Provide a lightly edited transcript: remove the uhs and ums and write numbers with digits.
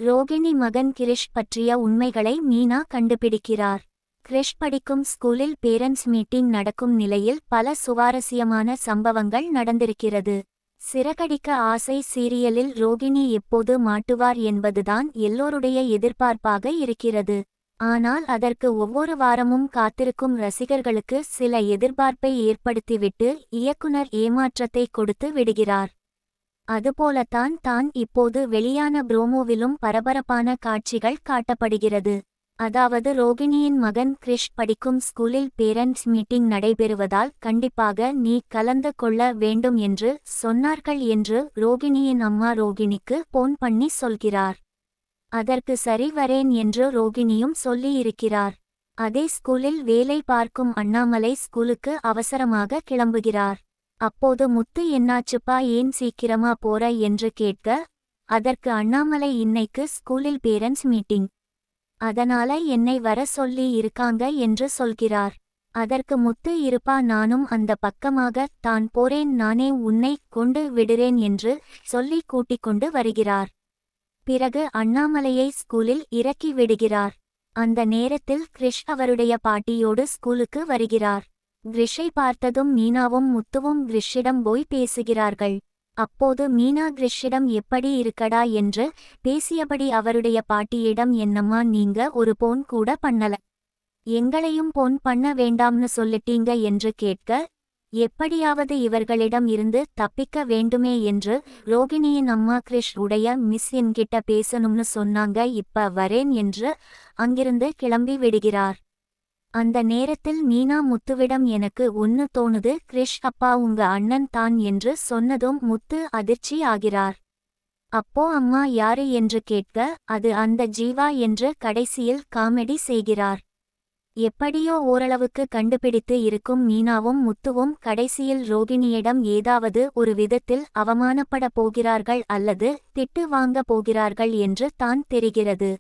ரோகிணி மகன் கிரிஷ் பற்றிய உண்மைகளை மீனா கண்டுபிடிக்கிறார். கிரிஷ் படிக்கும் ஸ்கூலில் பேரண்ட்ஸ் மீட்டிங் நடக்கும் நிலையில் பல சுவாரஸ்யமான சம்பவங்கள் நடந்திருக்கிறது. சிறகடிக்க ஆசை சீரியலில் ரோகிணி எப்போது மாட்டுவார் என்பதுதான் எல்லோருடைய எதிர்பார்ப்பாக இருக்கிறது. ஆனால் அதற்கு ஒவ்வொரு வாரமும் காத்திருக்கும் ரசிகர்களுக்கு சில எதிர்பார்ப்பை ஏற்படுத்திவிட்டு இயக்குனர் ஏமாற்றத்தை கொடுத்து விடுகிறார். அதுபோலத்தான் தான் இப்போது வெளியான ப்ரோமோவிலும் பரபரப்பான காட்சிகள் காட்டப்படுகிறது. அதாவது ரோகிணியின் மகன் கிரிஷ் படிக்கும் ஸ்கூலில் பேரண்ட்ஸ் மீட்டிங் நடைபெறுவதால் கண்டிப்பாக நீ கலந்து கொள்ள வேண்டும் என்று சொன்னார்கள் என்று ரோகிணியின் அம்மா ரோகிணிக்கு போன் பண்ணி சொல்கிறார். அதற்கு சரி வரேன் என்று ரோகிணியும் சொல்லியிருக்கிறார். அதே ஸ்கூலில் வேலை பார்க்கும் அண்ணாமலை ஸ்கூலுக்கு அவசரமாக கிளம்புகிறார். அப்போது முத்து என்னாச்சுப்பா ஏன் சீக்கிரமா போற என்று கேட்க, அதற்கு அண்ணாமலை இன்னைக்கு ஸ்கூலில் பேரண்ட்ஸ் மீட்டிங், அதனால என்னை வர சொல்லி இருக்காங்க என்று சொல்கிறார். அதற்கு முத்து இருப்பா நானும் அந்த பக்கமாக தான் போறேன் நானே உன்னை கொண்டு விடுறேன் என்று சொல்லி கூட்டிக் கொண்டு வருகிறார். பிறகு அண்ணாமலையை ஸ்கூலில் இறக்கி விடுகிறார். அந்த நேரத்தில் கிரிஷ் அவருடைய பாட்டியோடு ஸ்கூலுக்கு வருகிறார். கிரிஷை பார்த்ததும் மீனாவும் முத்துவும் கிரிஷிடம் போய் பேசுகிறார்கள். அப்போது மீனா கிரிஷிடம் எப்படி இருக்கடா என்று பேசியபடி அவருடைய பாட்டியிடம் என்னம்மா நீங்க ஒரு போன் கூட பண்ணல, எங்களையும் போன் பண்ண வேண்டாம்னு சொல்லிட்டீங்க என்று கேட்க, எப்படியாவது இவர்களிடம் இருந்து தப்பிக்க வேண்டுமே என்று ரோகிணியின் அம்மா கிரிஷ் உடைய மிஸ் என்கிட்ட பேசணும்னு சொன்னாங்க இப்ப வரேன் என்று அங்கிருந்து கிளம்பி விடுகிறார். அந்த நேரத்தில் மீனா முத்துவிடம் எனக்கு ஒன்னு தோணுது கிரிஷ் அப்பா உங்க அண்ணன் தான் என்று சொன்னதும் முத்து அதிர்ச்சி ஆகிறார். அப்போ அம்மா யாரு என்று கேட்க, அது அந்த ஜீவா என்று கடைசியில் காமெடி செய்கிறார். எப்படியோ ஓரளவுக்கு கண்டுபிடித்து இருக்கும் மீனாவும் முத்துவும் கடைசியில் ரோகிணியிடம் ஏதாவது ஒரு விதத்தில் அவமானப்பட போகிறார்கள் அல்லது திட்டு வாங்க போகிறார்கள் என்று தான் தெரிகிறது.